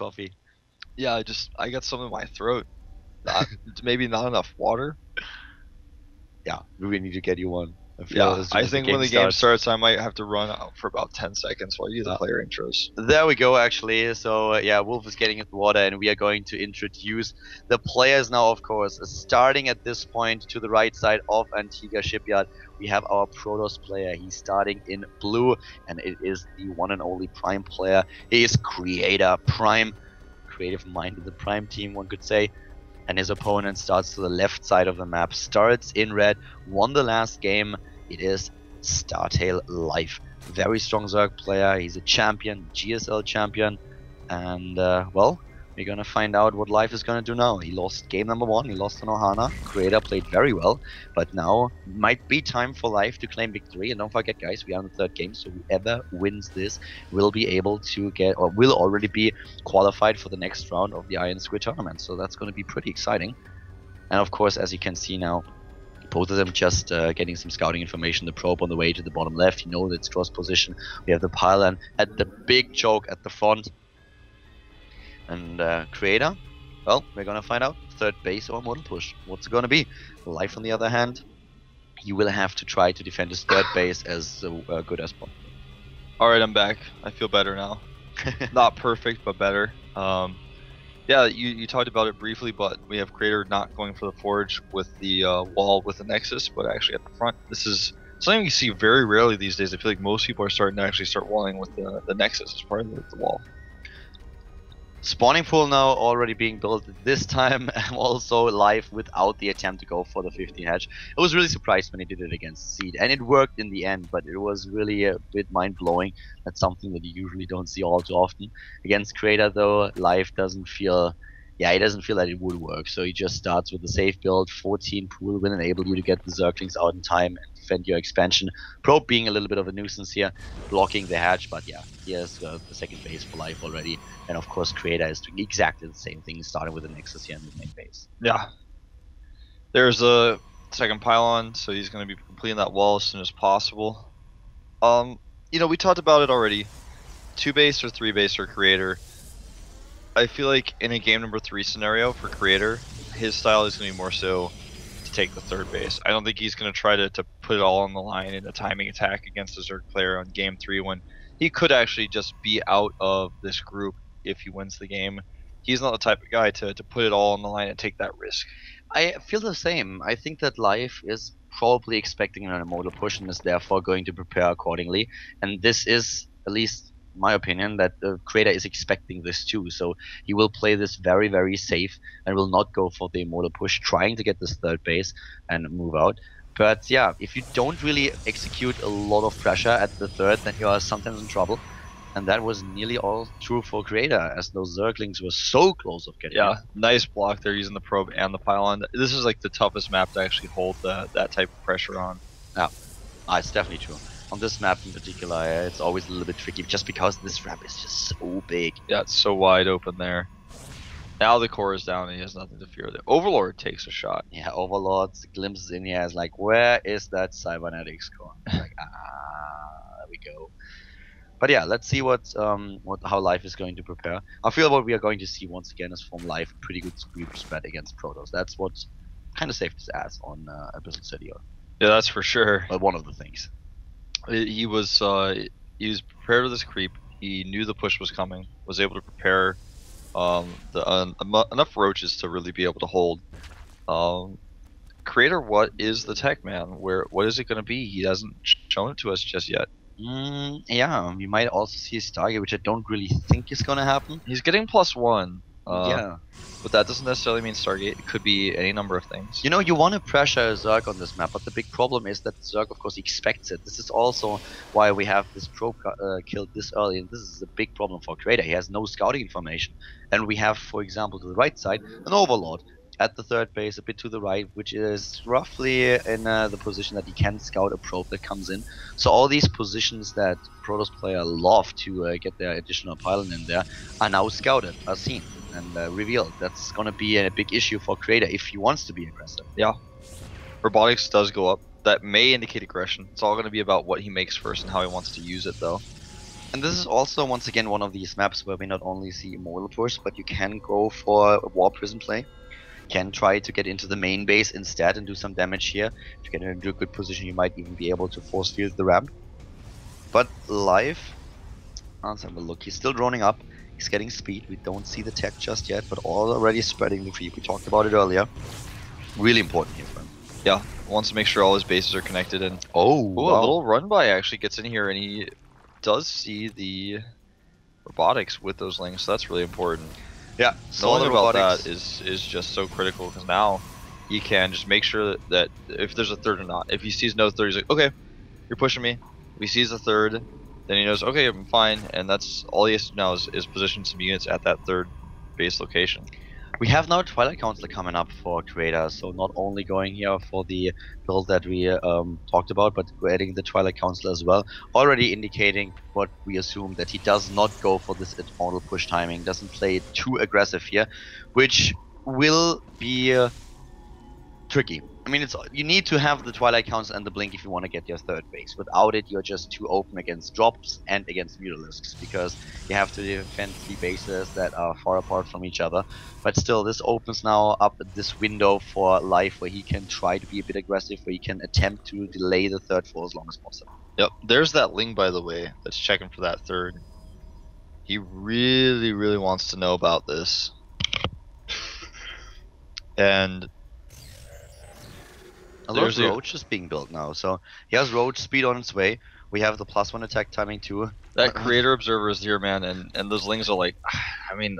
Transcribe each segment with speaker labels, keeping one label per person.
Speaker 1: coffee?
Speaker 2: Yeah, I got something in my throat. Not, maybe not enough water.
Speaker 1: Yeah, we really need to get you one. I feel
Speaker 2: Yeah,
Speaker 1: as soon
Speaker 2: I
Speaker 1: as the
Speaker 2: think when
Speaker 1: game
Speaker 2: the game
Speaker 1: starts.
Speaker 2: starts, I might have to run out for about 10 seconds while you do the
Speaker 1: Uh,
Speaker 2: player intros.
Speaker 1: There we go, actually. So, yeah, Wolf is getting his water, and we are going to introduce the players now, of course. Starting at this point to the right side of Antigua Shipyard, we have our Protoss player. He's starting in blue, and it is the one and only Prime player. He is CreatorPrime, creative mind of the Prime team, one could say. And his opponent starts to the left side of the map, starts in red, won the last game. It is StartaleLife. Very strong Zerg player. He's a champion, GSL champion. And, well, we're going to find out what Life is going to do now. He lost game number 1. He lost on Ohana. Creator played very well. But now might be time for Life to claim victory. And don't forget, guys, we are in the third game. So whoever wins this will be able to get, or will already be qualified for the next round of the IronSquid tournament. So that's going to be pretty exciting. And of course, as you can see now, both of them just getting some scouting information. The probe on the way to the bottom left. You know that's cross position. We have the pylon at the big choke at the front. And Creator, well, we're going to find out. Third base or model push. What's it going to be? Life, on the other hand, you will have to try to defend his third base as good as possible.
Speaker 2: Alright, I'm back. I feel better now. Not perfect, but better. Yeah, you talked about it briefly, but we have Creator not going for the Forge with the wall with the Nexus, but actually at the front. This is something you see very rarely these days. I feel like most people are starting to actually start walling with the Nexus as part of the wall.
Speaker 1: Spawning pool now already being built, this time also live without the attempt to go for the 15 hatch. I was really surprised when he did it against Seed, and it worked in the end, but it was really a bit mind-blowing. That's something that you usually don't see all too often. Against Creator though, live doesn't feel, yeah, he doesn't feel that it would work, so he just starts with the safe build. 14 pool will enable you to get the Zerglings out in time and defend your expansion. Probe being a little bit of a nuisance here, blocking the hatch, but yeah, he has the second base for life already. And of course, Creator is doing exactly the same thing, starting with the Nexus here in the main base.
Speaker 2: Yeah. There's a second pylon, so he's going to be completing that wall as soon as possible. You know, we talked about it already. 2 base or 3 base for Creator. I feel like in a game number 3 scenario for Creator, his style is going to be more so to take the third base. I don't think he's going to try to put it all on the line in a timing attack against a Zerg player on game 3 when he could actually just be out of this group if he wins the game. He's not the type of guy to put it all on the line and take that risk.
Speaker 1: I feel the same. I think that Life is probably expecting an immortal push and is therefore going to prepare accordingly. And this is, at least my opinion, that the Creator is expecting this too. So he will play this very, very safe and will not go for the immortal push, trying to get this third base and move out. But yeah, if you don't really execute a lot of pressure at the third, then you are sometimes in trouble. And that was nearly all true for Creator, as those Zerglings were so close of getting
Speaker 2: Yeah,
Speaker 1: in.
Speaker 2: nice block there using the probe and the pylon. This is like the toughest map to actually hold that type of pressure on.
Speaker 1: Yeah, it's definitely true. On this map in particular, it's always a little bit tricky, just because this ramp is just so big.
Speaker 2: Yeah, it's so wide open there. Now the core is down and he has nothing to fear. The Overlord takes a shot.
Speaker 1: Yeah, Overlord glimpses in here, is like, where is that cybernetics core? Like, there we go. But yeah, let's see how Life is going to prepare. I feel what we are going to see once again is from Life a pretty good sweep spread against Protoss. That's what kind of saved his ass on Abyssal City.
Speaker 2: Yeah, that's for sure.
Speaker 1: But one of the things.
Speaker 2: He was prepared with his creep. He knew the push was coming. Was able to prepare enough roaches to really be able to hold. Creator, what is the tech, man? What is it going to be? He hasn't shown it to us just yet.
Speaker 1: Yeah, we might also see a Stargate, which I don't really think is going to happen.
Speaker 2: He's getting +1.
Speaker 1: Yeah.
Speaker 2: But that doesn't necessarily mean Stargate. It could be any number of things.
Speaker 1: You know, you want to pressure a Zerg on this map, but the big problem is that Zerg, of course, expects it. This is also why we have this probe killed this early, and this is a big problem for Creator. He has no scouting information. And we have, for example, to the right side, an Overlord at the third base, a bit to the right, which is roughly in the position that he can scout a probe that comes in. So all these positions that Protoss player love to get their additional pylon in there are now scouted, are seen, and revealed. That's going to be a big issue for Creator if he wants to be aggressive.
Speaker 2: Yeah. Robotics does go up. That may indicate aggression. It's all going to be about what he makes first and how he wants to use it, though.
Speaker 1: And this is also, once again, one of these maps where we not only see Immortal push, but you can go for a War Prison play. Can try to get into the main base instead and do some damage here. If you get into a good position, you might even be able to force field the ramp. But Life, let's have a look. He's still droning up. He's getting speed. We don't see the tech just yet, but already spreading the creep. We talked about it earlier. Really important here for him.
Speaker 2: Yeah, wants to make sure all his bases are connected. And
Speaker 1: oh,
Speaker 2: wow. A little run by actually gets in here, and he does see the robotics with those links. So that's really important.
Speaker 1: Yeah,
Speaker 2: knowing about that is just so critical, because now he can just make sure that if there's a third or not. If he sees no third, he's like, okay, you're pushing me. If he sees a third, then he knows, okay, I'm fine, and that's all he has to do now is position some units at that third base location.
Speaker 1: We have now Twilight Council coming up for Creator, so not only going here for the build that we talked about, but we're adding the Twilight Council as well, already indicating what we assume, that he does not go for this Immortal push timing, doesn't play it too aggressive here, which will be tricky. I mean, you need to have the Twilight Council and the Blink if you want to get your third base. Without it, you're just too open against drops and against Mutalisks, because you have to defend 3 bases that are far apart from each other. But still, this opens now up this window for Life where he can try to be a bit aggressive, where he can attempt to delay the third for as long as possible.
Speaker 2: Yep, there's that Ling, by the way, that's checking for that third. He really, really wants to know about this. And
Speaker 1: there's Roach is being built now, so he has Roach speed on its way. We have the +1 attack timing too.
Speaker 2: That Creator Observer is here, man, and those Lings are like, I mean,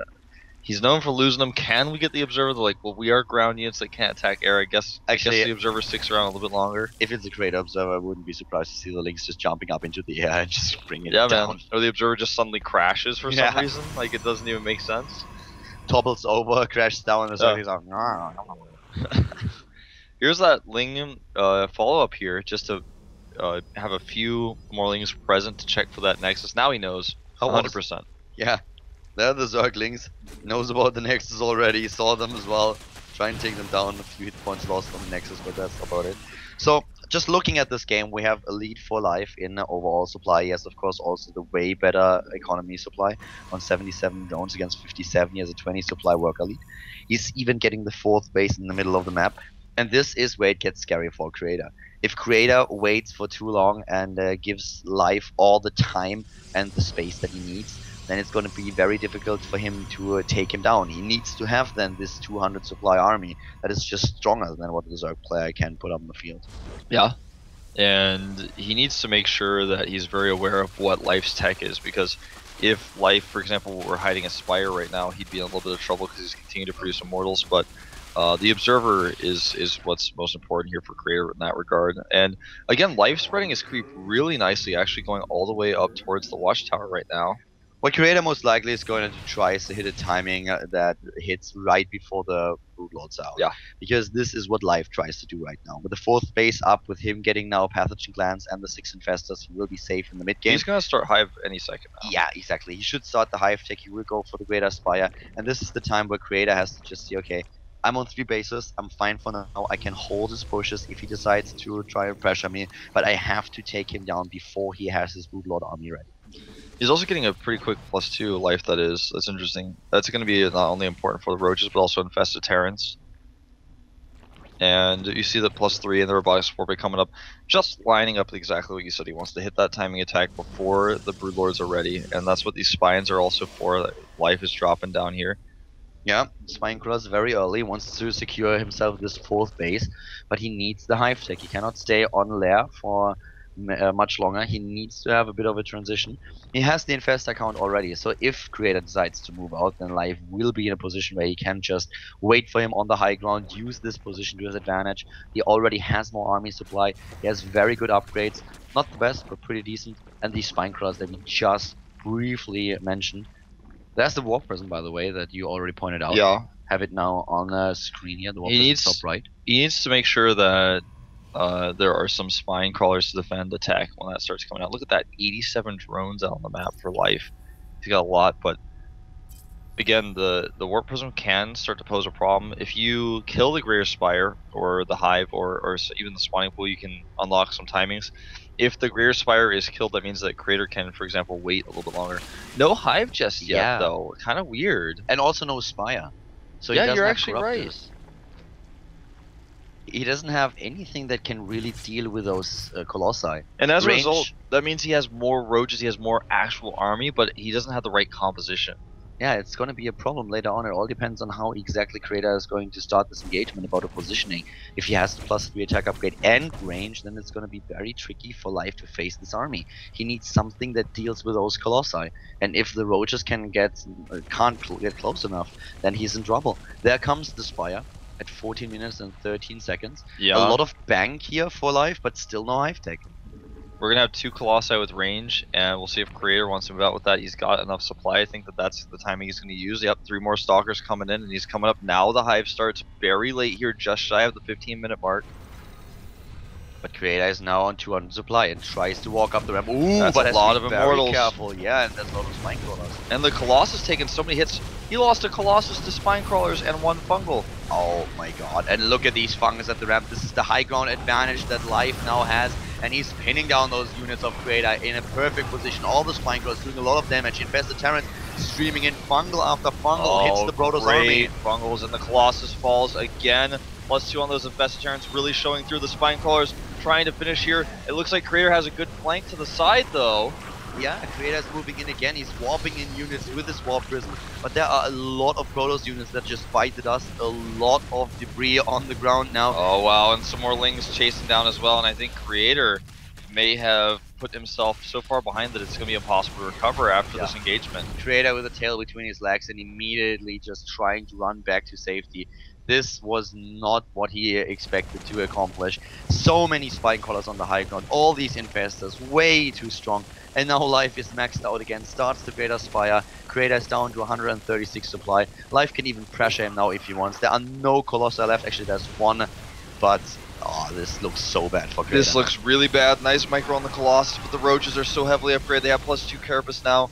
Speaker 2: he's known for losing them. Can we get the Observer? They're like, well, we are ground units that can't attack air. I guess the Observer sticks around a little bit longer.
Speaker 1: If it's a Creator Observer, I wouldn't be surprised to see the Lings just jumping up into the air and just bringing it down.
Speaker 2: Man. Or the Observer just suddenly crashes for some reason. Like, it doesn't even make sense.
Speaker 1: Topples over, crashes down, and so he's like,
Speaker 2: Here's that Ling follow-up here, just to have a few more Lings present to check for that Nexus. Now he knows, 100%.
Speaker 1: Yeah, they're the Zerglings. Knows about the Nexus already, saw them as well. Try and take them down, a few hit points lost on the Nexus, but that's about it. So, just looking at this game, we have a lead for Life in overall supply. He has, of course, also the way better economy supply on 77 drones against 57. He has a 20 supply worker lead. He's even getting the 4th base in the middle of the map. And this is where it gets scary for Creator. If Creator waits for too long and gives Life all the time and the space that he needs, then it's going to be very difficult for him to take him down. He needs to have then this 200 supply army that is just stronger than what the Zerg player can put up on the field.
Speaker 2: Yeah, and he needs to make sure that he's very aware of what Life's tech is, because if Life, for example, were hiding a Spire right now, he'd be in a little bit of trouble because he's continuing to produce Immortals, but the Observer is what's most important here for Creator in that regard. And again, Life spreading his creep really nicely, actually going all the way up towards the Watchtower right now.
Speaker 1: What Creator most likely is going to try is to hit a timing that hits right before the Broodlord's out.
Speaker 2: Yeah.
Speaker 1: Because this is what Life tries to do right now. With the 4th base up, with him getting now Pathogen Glands and the 6 Infestors, he will be safe in the mid game.
Speaker 2: He's going to start Hive any second now.
Speaker 1: Yeah, exactly. He should start the Hive tech. He will go for the Greater Spire. And this is the time where Creator has to just see, okay, I'm on 3 bases, I'm fine for now, I can hold his pushes if he decides to try and pressure me, but I have to take him down before he has his Broodlord army ready.
Speaker 2: He's also getting a pretty quick +2 life, that's interesting. That's going to be not only important for the Roaches, but also Infested Terrans. And you see the +3 and the Robotics 4 coming up, just lining up exactly what you said. He wants to hit that timing attack before the Broodlords are ready, and that's what these Spines are also for. Life is dropping down here.
Speaker 1: Yeah, Spinecrawler very early, wants to secure himself this 4th base, but he needs the Hive tech. He cannot stay on lair for much longer. He needs to have a bit of a transition. He has the Infest account already, so if Creator decides to move out, then Life will be in a position where he can just wait for him on the high ground, use this position to his advantage. He already has more army supply, he has very good upgrades, not the best, but pretty decent, and these Spinecrawlers that we just briefly mentioned. There's the War Prison, by the way, that you already pointed out.
Speaker 2: Yeah.
Speaker 1: Have it now on the screen here, the War Prison top right.
Speaker 2: He needs to make sure that there are some Spine Crawlers to defend the tech when that starts coming out. Look at that, 87 drones out on the map for Life. He's got a lot, but again, the Warp Prism can start to pose a problem. If you kill the Greater Spire or the Hive or even the spawning pool, you can unlock some timings. If the Greater Spire is killed, that means that Creator can, for example, wait a little bit longer. No Hive just yet,
Speaker 1: Yeah.
Speaker 2: though. Kind of weird.
Speaker 1: And also no Spire. So he
Speaker 2: Yeah,
Speaker 1: doesn't
Speaker 2: you're
Speaker 1: have
Speaker 2: actually right.
Speaker 1: Corruptors. He doesn't have anything that can really deal with those Colossi.
Speaker 2: And as a
Speaker 1: Range,
Speaker 2: result, that means he has more roaches, he has more actual army, but he doesn't have the right composition.
Speaker 1: yeah, it's going to be a problem later on. It all depends on how exactly Creator is going to start this engagement about the positioning. If he has the +3 attack upgrade and range, then it's going to be very tricky for Life to face this army. He needs something that deals with those Colossi. And if the Roaches can't get close enough, then he's in trouble. There comes the Spire at 14 minutes and 13 seconds.
Speaker 2: Yeah.
Speaker 1: A lot of bank here for Life, but still no Hive Tech.
Speaker 2: We're going to have 2 Colossi with range, and we'll see if Creator wants to move out with that. He's got enough supply. I think that's the timing he's going to use. Yep, 3 more Stalkers coming in, and he's coming up now. The Hive starts very late here, just shy of the 15-minute mark.
Speaker 1: But Creator is now on 200 supply and tries to walk up the ramp. Ooh,
Speaker 2: that's
Speaker 1: but
Speaker 2: a lot of
Speaker 1: very
Speaker 2: Immortals.
Speaker 1: Careful, yeah, and that's a lot of Spine Crawlers.
Speaker 2: And the Colossus taking so many hits. He lost a Colossus to Spine Crawlers and 1 Fungal.
Speaker 1: Oh my god, and look at these fungus at the ramp. This is the high ground advantage that Life now has, and he's pinning down those units of Creator in a perfect position. All the Spine Crawlers doing a lot of damage. Infested Terrans streaming in fungal after fungal, hits the Protoss army.
Speaker 2: Fungals, and the Colossus falls again. +2 on those Infested Terrans, really showing through. The Spine Crawlers trying to finish here. It looks like Creator has a good flank to the side though.
Speaker 1: Yeah, Creator's moving in again. He's warping in units with his Warp Prism. But there are a lot of Protoss units that just fight the dust. A lot of debris on the ground now.
Speaker 2: Oh wow, and some more Lings chasing down as well. And I think Creator may have put himself so far behind that it's going to be impossible to recover after this engagement.
Speaker 1: Creator with a tail between his legs and immediately just trying to run back to safety. This was not what he expected to accomplish. So many Spine Crawlers on the high ground, all these Infestors, way too strong. And now Life is maxed out again, starts the Greater Spire. Creator is down to 136 supply. Life can even pressure him now if he wants. There are no Colossi left, actually there's one, but oh, this looks so bad for Creator.
Speaker 2: This looks really bad. Nice micro on the Colossus, but the Roaches are so heavily upgraded. They have +2 Carapace now.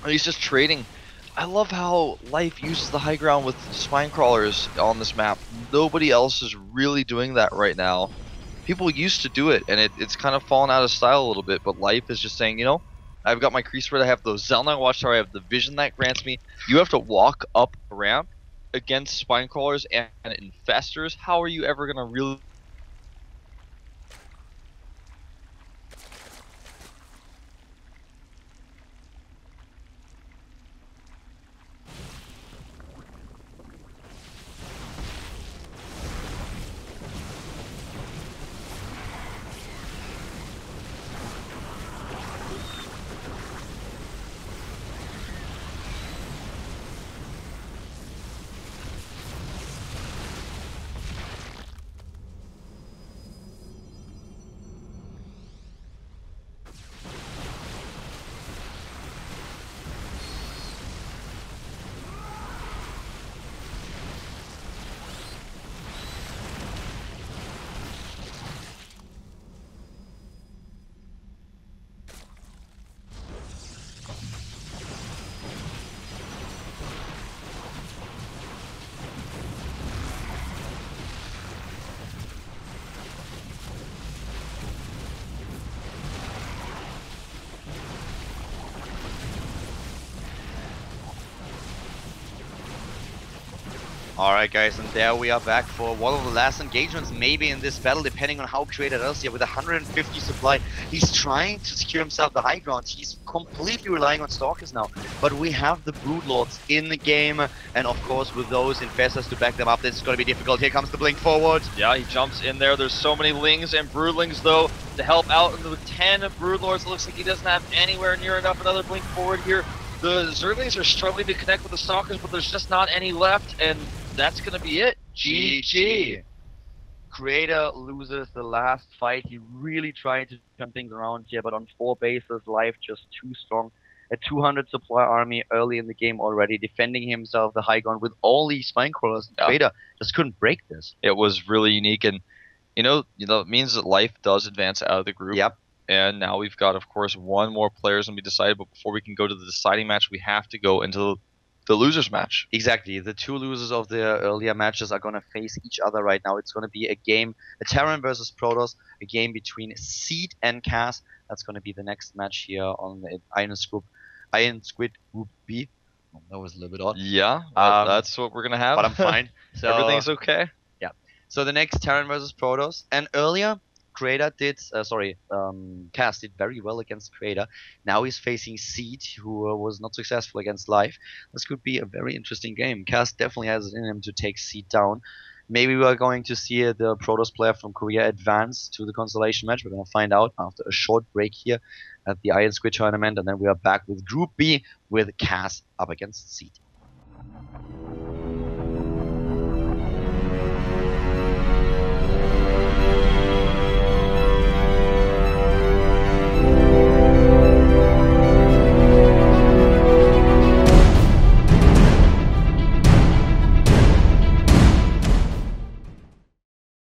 Speaker 2: And he's just trading. I love how Life uses the high ground with Spine Crawlers on this map. Nobody else is really doing that right now. People used to do it, and it's kind of fallen out of style a little bit, but Life is just saying, you know, I've got my Crease Spread, I have the Zelnite Watchtower, I have the vision that grants me. You have to walk up a ramp against Spine Crawlers and Infestors. How are you ever going to really...
Speaker 1: Alright guys, and there we are back for one of the last engagements maybe in this battle, depending on how Creator does here. With 150 supply, he's trying to secure himself the high ground. He's completely relying on Stalkers now. But we have the Broodlords in the game, and of course with those Infestors to back them up, this is going to be difficult. Here comes the blink forward.
Speaker 2: Yeah, he jumps in there. There's so many Lings and Broodlings though to help out. And with 10 Broodlords, it looks like he doesn't have anywhere near enough. Another blink forward here. The Zerglings are struggling to connect with the Stalkers, but there's just not any left, and that's going to be it. GG.
Speaker 1: Creator loses the last fight. He really tried to turn things around here, but on 4 bases, Life just too strong. A 200 supply army early in the game already, defending himself the high ground with all these Spine Crawlers. Creator just couldn't break this.
Speaker 2: It was really unique, and you know, it means that Life does advance out of the group.
Speaker 1: Yep.
Speaker 2: And now we've got, of course, one more player's going to be decided. But before we can go to the deciding match, we have to go into The losers match.
Speaker 1: Exactly. The two losers of the earlier matches are going to face each other right now. It's going to be a game, a Terran versus Protoss, a game between Seed and Cass. That's going to be the next match here on the IronSquid Group B. Oh, that was a little bit odd.
Speaker 2: Yeah, but that's what we're gonna have.
Speaker 1: But I'm fine. So
Speaker 2: Everything's okay.
Speaker 1: yeah. So the next Terran versus Protoss, and earlier Cass did very well against Creator. Now he's facing Seed, who was not successful against Life. This could be a very interesting game. Cass definitely has it in him to take Seed down. Maybe we are going to see the Protoss player from Korea advance to the Constellation match. We're going to find out after a short break here at the IronSquid tournament, and then we are back with Group B with Cass up against Seed.